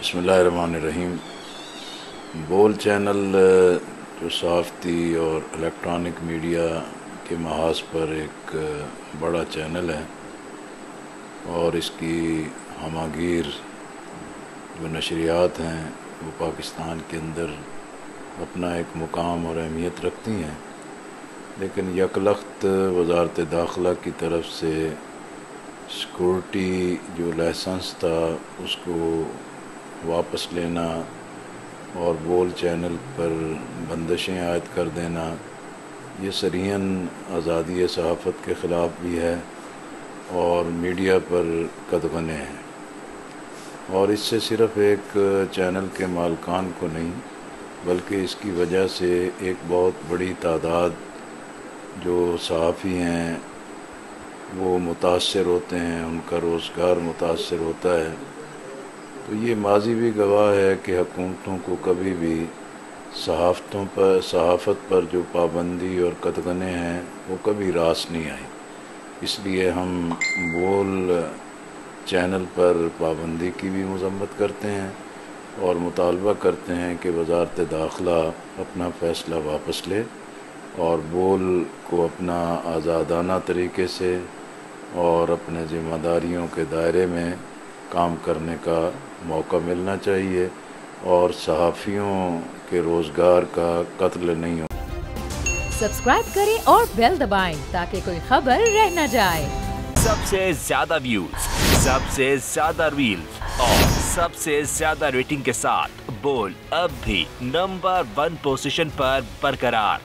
बिस्मिल्लाहिर्रहमानिर्रहीम। बोल चैनल जो सहाफ़ती और इलेक्ट्रॉनिक मीडिया के महाज पर एक बड़ा चैनल है और इसकी हमागीर जो नशरियात हैं वो पाकिस्तान के अंदर अपना एक मुकाम और अहमियत रखती हैं, लेकिन यकलख्त वज़ारत दाखिला की तरफ से सिक्योरिटी जो लाइसेंस था उसको वापस लेना और बोल चैनल पर बंदिशें आयद कर देना, ये सरीहन आज़ादी सहाफ़त के ख़िलाफ़ भी है और मीडिया पर कदगने हैं। और इससे सिर्फ़ एक चैनल के मालिकान को नहीं बल्कि इसकी वजह से एक बहुत बड़ी तादाद जो सहाफ़ी हैं वो मुतासर होते हैं, उनका रोज़गार मुतासर होता है। तो ये माज़ी भी गवाह है कि हुकूमतों को कभी भी सहाफ़त पर जो पाबंदी और कदगने हैं वो कभी रास नहीं आई। इसलिए हम बोल चैनल पर पाबंदी की भी मज़म्मत करते हैं और मुतालबा करते हैं कि वज़ारत दाखिला अपना फ़ैसला वापस ले और बोल को अपना आज़ादाना तरीके से और अपने ज़िम्मेदारियों के दायरे में काम करने का मौका मिलना चाहिए और सहाफ़ियों के रोज़गार का कत्ल नहीं हो। सब्सक्राइब करें और बेल दबाएं ताकि कोई खबर रह न जाए। सबसे ज्यादा व्यूज, सबसे ज्यादा रील्स और सबसे ज्यादा रेटिंग के साथ बोल अब भी नंबर 1 पोजीशन पर बरकरार।